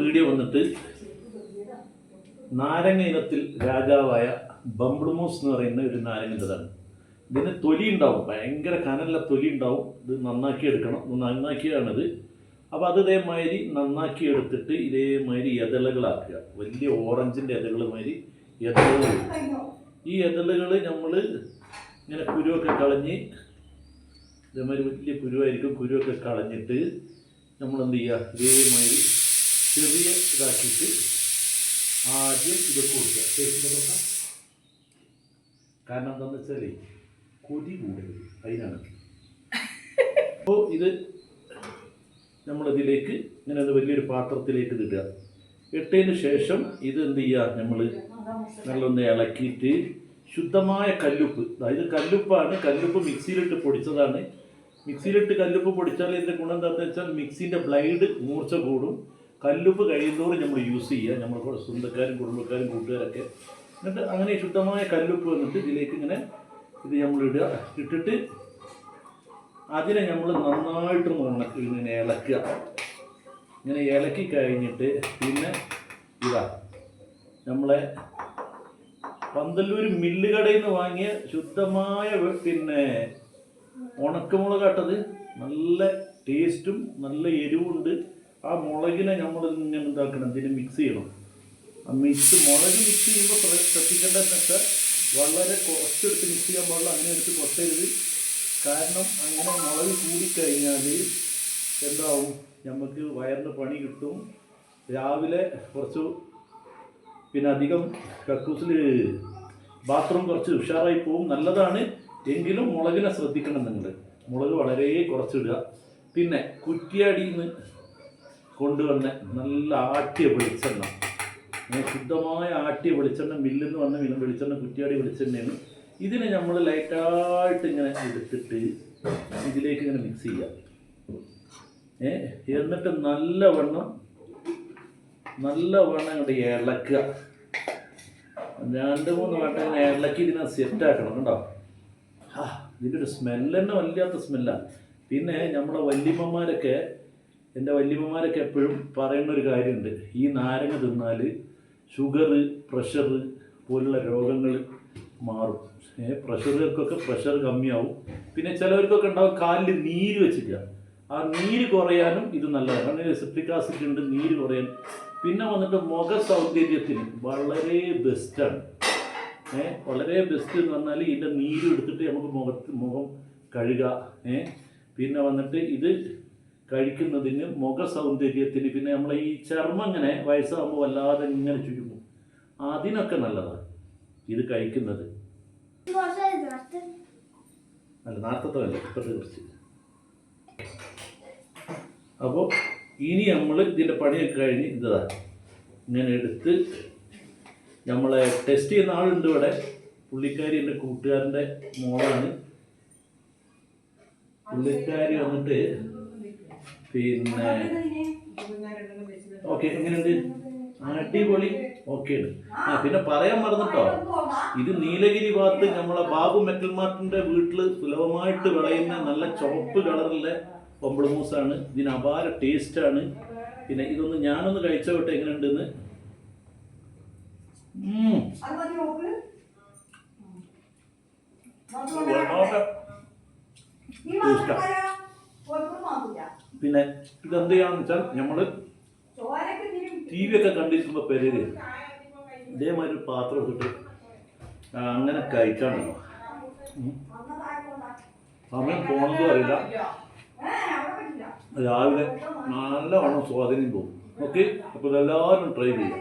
Video വന്നിട്ട് നാരങ്ങ ഇനത്തിൽ രാജാവായ ബംബ്ലമൂസ് എന്ന് പറയുന്ന ഒരു നാരങ്ങൻ്റെതാണ്. ഇതിന് തൊലി ഉണ്ടാവും, ഭയങ്കര കനല്ല തൊലി ഉണ്ടാവും. ഇത് നന്നാക്കി എടുക്കണം, നന്നാക്കിയാണിത്. അപ്പോൾ അത് ഇതേമാതിരി നന്നാക്കി എടുത്തിട്ട് ഇതേമാതിരി എതളുകളാക്കുക. വലിയ ഓറഞ്ചിൻ്റെ എതകൾ മാതിരി എതളുകൾ. ഈ എതളുകൾ നമ്മൾ ഇങ്ങനെ കുരുവൊക്കെ കളഞ്ഞ്, ഇതേമാതിരി വലിയ കുരുവായിരിക്കും, കുരുവൊക്കെ കളഞ്ഞിട്ട് നമ്മളെന്ത് ചെയ്യുക, ഇതേമാതിരി ചെറിയ ഇതാക്കിയിട്ട് ആദ്യം ഇതൊക്കെ കൊടുക്കുക. ടേസ്റ്റിനൊക്കെ കാരണം എന്താണെന്ന് വെച്ചാൽ കൊതി കൂടുതൽ, അതിനാണ്. അപ്പോൾ ഇത് നമ്മളിതിലേക്ക് ഇങ്ങനെ വലിയൊരു പാത്രത്തിലേക്ക് ഇടുക. ഇട്ടതിന് ശേഷം ഇത് എന്ത് ചെയ്യുക, നമ്മൾ നല്ലൊന്ന് ഇളക്കിയിട്ട് ശുദ്ധമായ കല്ലുപ്പ്, അതായത് കല്ലുപ്പാണ്, കല്ലുപ്പ് മിക്സിയിലിട്ട് പൊടിച്ചതാണ്. മിക്സിയിലിട്ട് കല്ലുപ്പ് പൊടിച്ചാൽ ഇതിൻ്റെ ഗുണം എന്താണെന്ന് വെച്ചാൽ മിക്സിൻ്റെ ബ്ലൈഡ് മൂർച്ച കൂടും. കല്ലുപ്പ് കഴിയുന്നതോറും നമ്മൾ യൂസ് ചെയ്യുക, നമ്മൾ സ്വന്തക്കാരും കുടുംബക്കാരും കൂട്ടുകാരൊക്കെ. എന്നിട്ട് അങ്ങനെ ശുദ്ധമായ കല്ലുപ്പ് വന്നിട്ട് ഇതിലേക്ക് ഇങ്ങനെ ഇത് നമ്മളിടുക. ഇട്ടിട്ട് അതിനെ നമ്മൾ നന്നായിട്ട് ഇങ്ങനെ ഇളക്കുക. ഇങ്ങനെ ഇളക്കി കഴിഞ്ഞിട്ട് പിന്നെ ഇതാ നമ്മളെ പന്തല്ലൂർ മില്ല് കടയിൽ നിന്ന് വാങ്ങിയ ശുദ്ധമായ പിന്നെ ഉണക്കമുളകാട്ടത്. നല്ല ടേസ്റ്റും നല്ല എരിവുണ്ട്. ആ മുളകിനെ നമ്മൾ ഇങ്ങനെ എന്താക്കണം, ഇതിന് മിക്സ് ചെയ്യണം. ആ മുളക് മിക്സ് ചെയ്യുമ്പോൾ ശ്രദ്ധിക്കേണ്ടതെന്ന് വെച്ചാൽ വളരെ കുറച്ചെടുത്ത് മിക്സ് ചെയ്യാൻ പാടില്ല, അങ്ങനെ എടുത്ത് കൊട്ടരുത്. കാരണം അങ്ങനെ മുളക് കൂടിക്കഴിഞ്ഞാൽ എന്താവും, നമുക്ക് വയറിന് പണി കിട്ടും. രാവിലെ കുറച്ച് പിന്നെ അധികം കക്കൂസിൽ ബാത്റൂം കുറച്ച് ഉഷാറായി പോവും. നല്ലതാണ്, എങ്കിലും മുളകിനെ ശ്രദ്ധിക്കണം നിങ്ങൾ. മുളക് വളരെ കുറച്ചിടുക. പിന്നെ കുറ്റിയാടിയിൽ നിന്ന് കൊണ്ടുവന്ന നല്ല ആട്ടിയ വെളിച്ചെണ്ണ, ശുദ്ധമായ ആട്ടിയ വെളിച്ചെണ്ണ, മില്ലിൽ നിന്ന് വന്ന വെളിച്ചെണ്ണ, കുറ്റിയാടി വെളിച്ചെണ്ണയാണ്. ഇതിനെ നമ്മൾ ലൈറ്റായിട്ട് ഇങ്ങനെ എടുത്തിട്ട് ഇതിലേക്ക് ഇങ്ങനെ മിക്സ് ചെയ്യുക. എന്നിട്ട് നല്ലവണ്ണം ഇങ്ങോട്ട് ഇളക്കുക. 2-3 വട്ടം ഇങ്ങനെ ഇളക്കി ഇതിനെ സെറ്റാക്കണം. കേട്ടോ, ഇതിൻ്റെ ഒരു സ്മെല്ല് തന്നെ വല്ലാത്ത സ്മെല്ലാണ്. പിന്നെ നമ്മളെ വല്യമ്മമാരൊക്കെ, എൻ്റെ വല്യമ്മമാരൊക്കെ എപ്പോഴും പറയുന്നൊരു കാര്യമുണ്ട്, ഈ നാരങ്ങ തിന്നാൽ ഷുഗർ, പ്രഷർ പോലുള്ള രോഗങ്ങൾ മാറും. പ്രഷറുകൾക്കൊക്കെ പ്രഷർ കമ്മിയാവും. പിന്നെ ചിലവർക്കൊക്കെ ഉണ്ടാവും കാലിൽ നീര് വെച്ചിട്ട്, ആ നീര് കുറയാനും ഇത് നല്ലതാണ്. കാരണം സിട്രിക് ആസിഡ് ഉണ്ട്, നീര് കുറയാൻ. പിന്നെ വന്നിട്ട് മുഖ സൗന്ദര്യത്തിന് വളരെ ബെസ്റ്റാണ്. വളരെ ബെസ്റ്റ് എന്ന് പറഞ്ഞാൽ ഇതിൻ്റെ നീര് എടുത്തിട്ട് നമുക്ക് മുഖം കഴുകുക. പിന്നെ വന്നിട്ട് ഇത് കഴിക്കുന്നതിന് മുഖ സൗന്ദര്യത്തിന്, പിന്നെ നമ്മളെ ഈ ചർമ്മം ഇങ്ങനെ വയസ്സാകുമ്പോൾ വല്ലാതെ ഇങ്ങനെ ചുരുങ്ങും, അതിനൊക്കെ നല്ലതാണ് ഇത് കഴിക്കുന്നത്. അല്ല, നാർത്തത്തല്ല, ഇപ്പോഴത്തെ കുറച്ച്. അപ്പോൾ ഇനി നമ്മൾ ഇതിൻ്റെ പണിയൊക്കെ കഴിഞ്ഞ് ഇതാ ഇങ്ങനെ എടുത്ത് നമ്മളെ ടെസ്റ്റ് ചെയ്യുന്ന ആളുണ്ട് ഇവിടെ. പുള്ളിക്കാരി എൻ്റെ കൂട്ടുകാരൻ്റെ മോളാണ്. പുള്ളിക്കാരി വന്നിട്ട് പിന്നെ ഓക്കെ, എങ്ങനെയുണ്ട്? അടിപൊളി, ഓക്കെ ആണ്. പിന്നെ പറയാൻ മറന്നിട്ടോ, ഇത് നീലഗിരി ഭാഗത്ത് നമ്മളെ ബാബു മെറ്റൽ മാർട്ടിൻ്റെ വീട്ടിൽ സുലഭമായിട്ട് വിളയുന്ന നല്ല ചുവപ്പ് കളറിലെ ബംബ്ലമൂസാണ്. ഇതിന് അപാര ടേസ്റ്റാണ്. പിന്നെ ഇതൊന്ന് ഞാനൊന്ന് കഴിച്ചോട്ടെ എങ്ങനെയുണ്ടെന്ന്. പിന്നെ ഇതെന്ത് ചെയ്യാന്ന് വെച്ചാൽ നമ്മൾ TV ഒക്കെ കണ്ടിരിക്കുമ്പോൾ പെരേര് ഇതേമാതിരി ഒരു പാത്രം എടുത്തിട്ട് അങ്ങനെ കഴിക്കാണല്ലോ. സമയം പോണതും അറിയില്ല. രാവിലെ നല്ലവണ്ണം സ്വാധീനം പോകും. ഓക്കെ, അപ്പോൾ എല്ലാവരും ട്രൈ ചെയ്യാം.